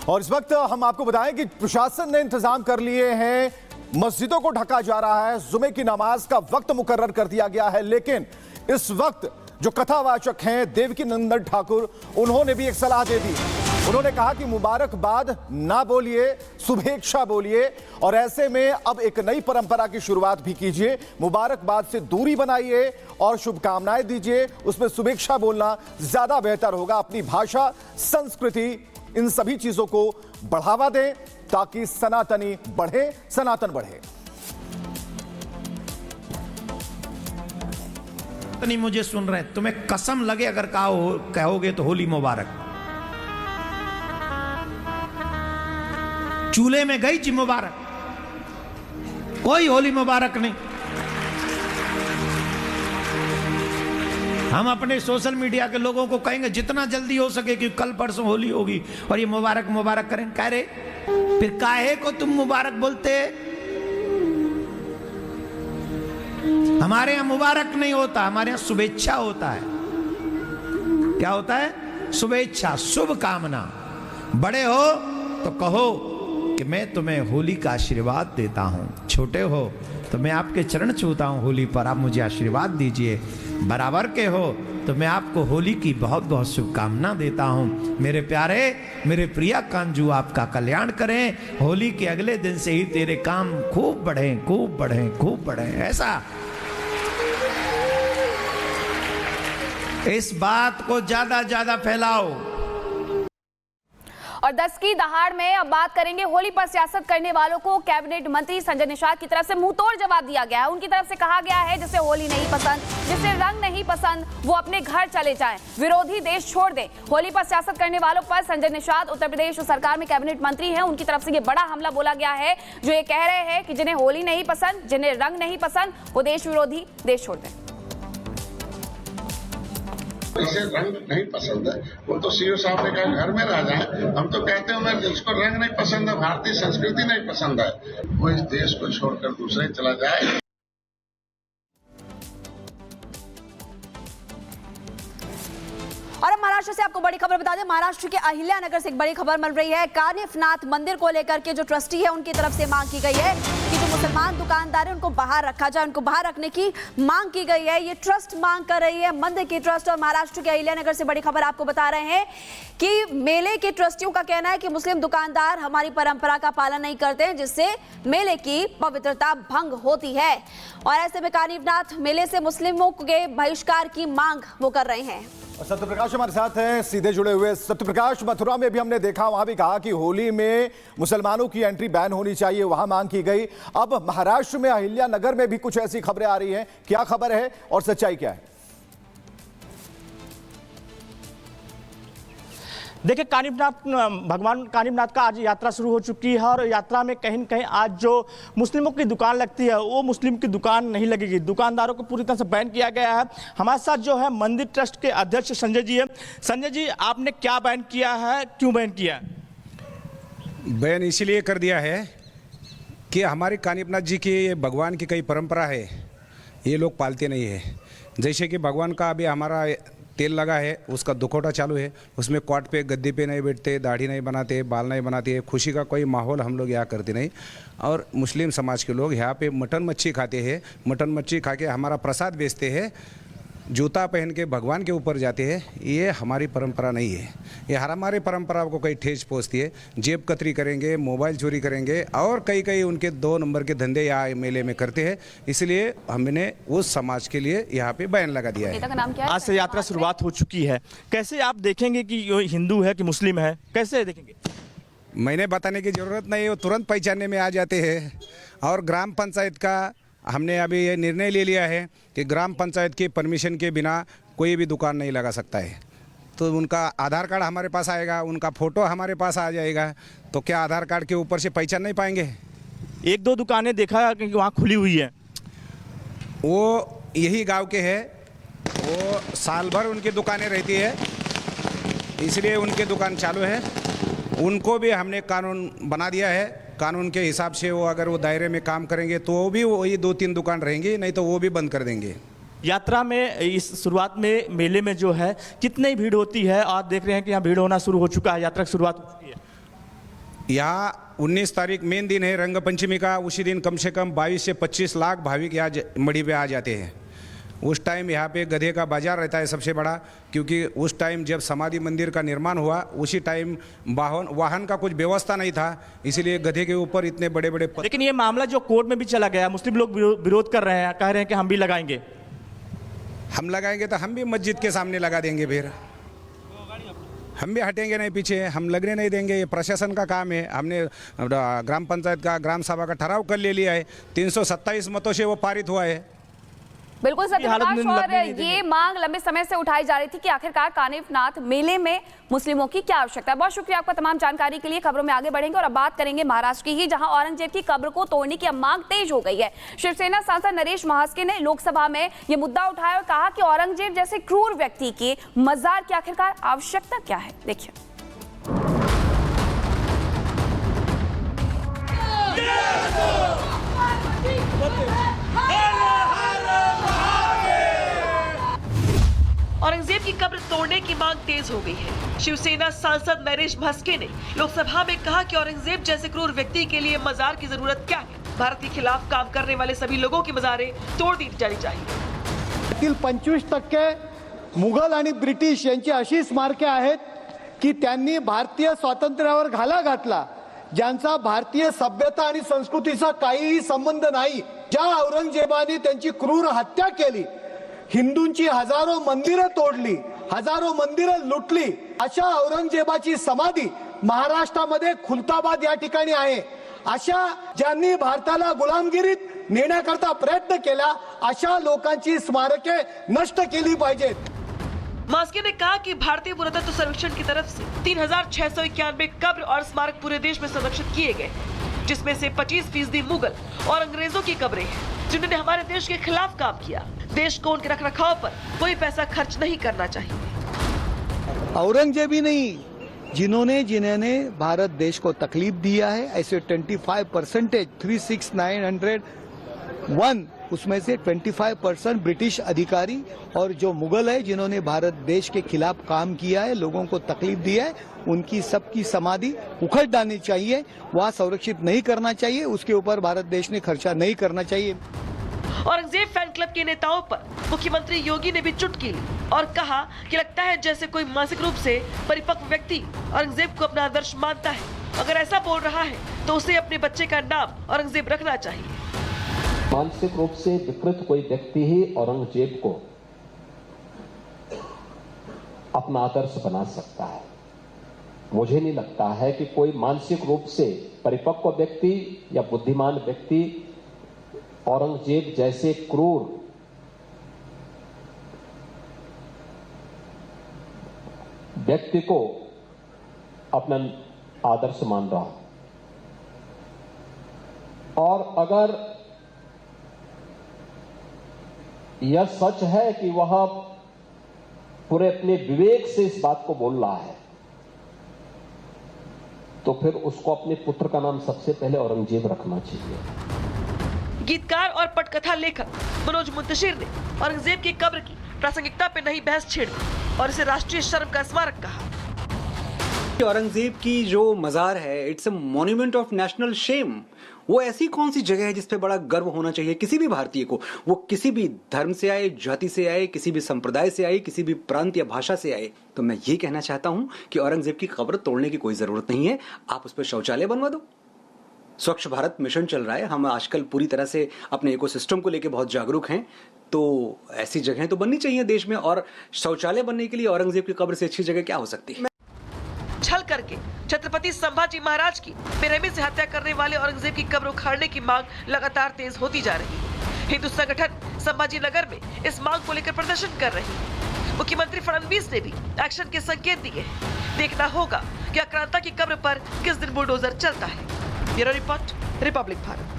और इस वक्त हम आपको बताएं कि प्रशासन ने इंतजाम कर लिए हैं, मस्जिदों को ढका जा रहा है, जुमे की नमाज का वक्त मुकर्रर कर दिया गया है। लेकिन इस वक्त जो कथावाचक हैं देवकी नंदन ठाकुर, उन्होंने भी एक सलाह दे दी। उन्होंने कहा कि मुबारकबाद ना बोलिए, शुभेच्छा बोलिए, और ऐसे में अब एक नई परंपरा की शुरुआत भी कीजिए। मुबारकबाद से दूरी बनाइए और शुभकामनाएं दीजिए, उसमें शुभेच्छा बोलना ज्यादा बेहतर होगा। अपनी भाषा, संस्कृति, इन सभी चीजों को बढ़ावा दें ताकि सनातनी बढ़े, सनातन बढ़े। नहीं, मुझे सुन रहे हैं, तुम्हें कसम लगे अगर कहोगे तो होली मुबारक। चूल्हे में गई जी मुबारक, कोई होली मुबारक नहीं। हम अपने सोशल मीडिया के लोगों को कहेंगे जितना जल्दी हो सके कि कल परसों होली होगी और ये मुबारक मुबारक करें। कह रहे फिर काहे को तुम मुबारक बोलते? हमारे यहां मुबारक नहीं होता, हमारे यहां शुभेच्छा होता है। क्या होता है? शुभेच्छा, शुभ कामना। बड़े हो तो कहो कि मैं तुम्हें होली का आशीर्वाद देता हूं, छोटे हो तो मैं आपके चरण छूता हूं होली पर, आप मुझे आशीर्वाद दीजिए। बराबर के हो तो मैं आपको होली की बहुत बहुत शुभकामना देता हूं। मेरे प्यारे, मेरे प्रिया कांजू, आपका कल्याण करें। होली के अगले दिन से ही तेरे काम खूब बढ़े, खूब बढ़े, खूब बढ़े। ऐसा इस बात को ज्यादा फैलाओ। और 10 की दहाड़ में अब बात करेंगे होली पर सियासत करने वालों को कैबिनेट मंत्री संजय निषाद की तरफ से मुंहतोड़ जवाब दिया गया है। उनकी तरफ से कहा गया है जिसे होली नहीं पसंद, जिसे रंग नहीं पसंद, वो अपने घर चले जाएं, विरोधी देश छोड़ दें। होली पर सियासत करने वालों पर संजय निषाद उत्तर प्रदेश सरकार में कैबिनेट मंत्री हैं, उनकी तरफ से ये बड़ा हमला बोला गया है, जो ये कह रहे हैं कि जिन्हें होली नहीं पसंद, जिन्हें रंग नहीं पसंद, वो देश विरोधी देश छोड़ दें। इसे रंग नहीं पसंद है, वो तो सीओ साहब ने कहा घर में रह जाए। हम तो कहते हैं जिसको रंग नहीं पसंद है, भारतीय संस्कृति नहीं पसंद है, वो इस देश को छोड़कर दूसरे चला जाए। और अब महाराष्ट्र से आपको बड़ी खबर बता दें, महाराष्ट्र के अहिल्यानगर से एक बड़ी खबर मिल रही है। कानिफनाथ मंदिर को लेकर के जो ट्रस्टी है उनकी तरफ से मांग की गई है कि जो मुसलमान दुकानदार है उनको बाहर रखा जाए, उनको बाहर रखने की मांग की गई है। ये ट्रस्ट मांग कर रही है, मंदिर की ट्रस्ट। और महाराष्ट्र के अहिल्यानगर से बड़ी खबर आपको बता रहे हैं कि मेले के ट्रस्टियों का कहना है कि मुस्लिम दुकानदार हमारी परंपरा का पालन नहीं करते हैं, जिससे मेले की पवित्रता भंग होती है। और ऐसे में कानिफनाथ मेले से मुस्लिमों के बहिष्कार की मांग वो कर रहे हैं। सत्यप्रकाश हमारे साथ हैं, सीधे जुड़े हुए। सत्यप्रकाश, मथुरा में भी हमने देखा, वहां भी कहा कि होली में मुसलमानों की एंट्री बैन होनी चाहिए, वहां मांग की गई। अब महाराष्ट्र में अहिल्यानगर में भी कुछ ऐसी खबरें आ रही हैं, क्या खबर है और सच्चाई क्या है? देखिए, भगवान कानिफनाथ का आज यात्रा शुरू हो चुकी है और यात्रा में कहीं न कहीं आज जो मुस्लिमों की दुकान लगती है वो मुस्लिम की दुकान नहीं लगेगी, दुकानदारों को पूरी तरह से बैन किया गया है। हमारे साथ जो है मंदिर ट्रस्ट के अध्यक्ष संजय जी है। संजय जी, आपने क्या बैन किया है, क्यों बैन किया? बैन इसलिए कर दिया है कि हमारे कानिफनाथ जी की भगवान की कई परंपरा है, ये लोग पालते नहीं है। जैसे कि भगवान का अभी हमारा तेल लगा है, उसका दुखौटा चालू है, उसमें क्वाट पे गद्दे पे नहीं बैठते, दाढ़ी नहीं बनाते, बाल नहीं बनाते, खुशी का कोई माहौल हम लोग यहाँ करते नहीं। और मुस्लिम समाज के लोग यहाँ पे मटन मच्छी खाते हैं, मटन मच्छी खा के हमारा प्रसाद बेचते हैं, जूता पहन के भगवान के ऊपर जाते हैं। ये हमारी परंपरा नहीं है, ये हमारे परंपरा को कई ठेस पहुँचती है। जेब कतरी करेंगे, मोबाइल चोरी करेंगे और कई उनके 2 नंबर के धंधे यहाँ मेले में करते हैं। इसलिए हमने उस समाज के लिए यहाँ पे बैन लगा दिया है। नाम क्या है? आज से यात्रा शुरुआत हो चुकी है, कैसे आप देखेंगे कि ये हिंदू है कि मुस्लिम है, कैसे देखेंगे? मैंने बताने की ज़रूरत नहीं है, वो तुरंत पहचानने में आ जाते हैं। और ग्राम पंचायत का हमने अभी ये निर्णय ले लिया है कि ग्राम पंचायत की परमिशन के बिना कोई भी दुकान नहीं लगा सकता है। तो उनका आधार कार्ड हमारे पास आएगा, उनका फ़ोटो हमारे पास आ जाएगा, तो क्या आधार कार्ड के ऊपर से पहचान नहीं पाएंगे? 1-2 दुकानें देखा कि वहाँ खुली हुई है, वो यही गांव के हैं, वो साल भर उनकी दुकानें रहती है, इसलिए उनकी दुकान चालू है। उनको भी हमने कानून बना दिया है, कानून के हिसाब से वो अगर वो दायरे में काम करेंगे तो वो भी वही 2-3 दुकान रहेंगी, नहीं तो वो भी बंद कर देंगे। यात्रा में इस शुरुआत में मेले में जो है कितनी भीड़ होती है? और देख रहे हैं कि यहाँ भीड़ होना शुरू हो चुका है, यात्रा की शुरुआत हो चुकी है। यहाँ 19 तारीख मेन दिन है रंगपंचमी का। उसी दिन कम से कम 22 से 25 लाख भाविक यहाँ मढ़ी पे आ जाते हैं। उस टाइम यहाँ पे गधे का बाजार रहता है सबसे बड़ा, क्योंकि उस टाइम जब समाधि मंदिर का निर्माण हुआ उसी टाइम वाहन का कुछ व्यवस्था नहीं था, इसीलिए गधे के ऊपर इतने बड़े बड़े लेकिन ये मामला जो कोर्ट में भी चला गया, मुस्लिम लोग विरोध कर रहे हैं, कह रहे हैं कि हम भी लगाएंगे। हम लगाएंगे तो हम भी मस्जिद के सामने लगा देंगे, फिर हम भी हटेंगे नहीं पीछे, हम लगने नहीं देंगे। ये प्रशासन का काम है। हमने ग्राम पंचायत का, ग्राम सभा का ठहराव कर ले लिया है, 327 मतों से वो पारित हुआ है। बिल्कुल सत्यप्रकाश, और ये मांग लंबे समय से उठाई जा रही थी कि आखिरकार कानिफनाथ मेले में मुस्लिमों की क्या आवश्यकता है। बहुत शुक्रिया आपका तमाम जानकारी के लिए। खबरों में आगे बढ़ेंगे और अब बात करेंगे महाराष्ट्र की ही, जहां औरंगजेब की कब्र को तोड़ने की अब मांग तेज हो गई है। शिवसेना सांसद नरेश महास्के ने लोकसभा में यह मुद्दा उठाया और कहा कि औरंगजेब जैसे क्रूर व्यक्ति के मजार की आखिरकार आवश्यकता क्या है। देखिए। औरंगजेब की कब्र तोड़ने की मांग तेज हो गई है। शिवसेना सांसद नरेश म्हस्के ने लोकसभा में कहा कि औरंगजेब जैसे क्रूर व्यक्ती के लिए मजार की जरूरत क्या है। भारत के खिलाफ काम करने वाले सभी लोगों की मजारें तोड़ दी जानी चाहिए। 25% मुघल आणि ब्रिटिश यांची अशी स्मारके आहेत की त्यांनी भारतीय स्वातंत्र्यावर घाला घातला, ज्यांचा भारतीय सभ्यता आणि संस्कृतीचा काहीही संबंध नाही। ज्या औरंगजेबाने त्यांची क्रूर हत्या केली, हिंदूंची हजारो मंदिरं तोडली, हजारो मंदिरं लुटली, अशा औरंगजेबाची समाधी महाराष्ट्रामध्ये खुलताबाद या ठिकाणी आहे। अशा ज्यांनी भारताला गुलामगिरीत नेण्याकरता प्रयत्न केला, अशा लोकांची स्मारके नष्ट केली पाहिजेत। मास्के ने कहा कि भारतीय पुरातत्व सर्वेक्षण की तरफ से 3691 कब्र और स्मारक पूरे देश में संरक्षित किए गए, जिसमें से 25% मुगल और अंग्रेजों की कब्रें हैं, जिन्होंने हमारे देश के खिलाफ काम किया। देश को उनके रखरखाव पर कोई पैसा खर्च नहीं करना चाहिए। औरंगजेब ही नहीं, जिन्होंने भारत देश को तकलीफ दिया है, ऐसे 25% 36901 उसमें से 25% ब्रिटिश अधिकारी और जो मुगल है जिन्होंने भारत देश के खिलाफ काम किया है, लोगों को तकलीफ दिया है, उनकी सबकी समाधि उखड़ डालनी चाहिए, वहाँ संरक्षित नहीं करना चाहिए, उसके ऊपर भारत देश ने खर्चा नहीं करना चाहिए। औरंगजेब फैन क्लब के नेताओं पर मुख्यमंत्री योगी ने भी चुटकी ली और कहा कि लगता है जैसे कोई मानसिक रूप से परिपक्व व्यक्ति औरंगजेब को अपना आदर्श मानता है। अगर ऐसा बोल रहा है तो उसे अपने बच्चे का नाम औरंगजेब रखना चाहिए। मानसिक रूप से विकृत कोई व्यक्ति ही औरंगजेब को अपना आदर्श बना सकता है। मुझे नहीं लगता है कि कोई मानसिक रूप से परिपक्व व्यक्ति या बुद्धिमान व्यक्ति औरंगजेब जैसे क्रूर व्यक्ति को अपना आदर्श मान रहा हो। और अगर यह सच है कि वह पूरे अपने विवेक से इस बात को बोल रहा है, तो फिर उसको अपने पुत्र का नाम सबसे पहले औरंगजेब रखना चाहिए। गीतकार और पटकथा लेखक मनोज मुंतशिर ने औरंगजेब की कब्र की प्रासंगिकता पर नई बहस छेड़ दी और इसे राष्ट्रीय शर्म का स्मारक कहा। औरंगजेब की जो मजार है, it's a monument of national shame. वो ऐसी कौन सी जगह है जिस पे बड़ा गर्व होना चाहिए किसी भी भारतीय को, वो किसी भी धर्म से आए, जाति से आए, किसी भी संप्रदाय से आए, किसी भी प्रांत या भाषा से आए। तो मैं ये कहना चाहता हूं कि औरंगजेब की कब्र तोड़ने की कोई जरूरत नहीं है, आप उस पर शौचालय बनवा दो। स्वच्छ भारत मिशन चल रहा है, हम आजकल पूरी तरह से अपने इकोसिस्टम को लेकर बहुत जागरूक हैं, तो ऐसी जगहें तो बननी चाहिए देश में। और शौचालय बनने के लिए औरंगजेब की कब्र से अच्छी जगह क्या हो सकती है? छल करके छत्रपति संभाजी महाराज की बेरहमी से हत्या करने वाले औरंगजेब की कब्र उखाड़ने की मांग लगातार तेज होती जा रही है। हिंदू संगठन संभाजी नगर में इस मांग को लेकर प्रदर्शन कर रही है। मुख्यमंत्री फडणवीस ने भी एक्शन के संकेत दिए हैं। देखना होगा कि आक्रांता की कब्र पर किस दिन बुलडोजर चलता है। Bureau report, Republic Bharat.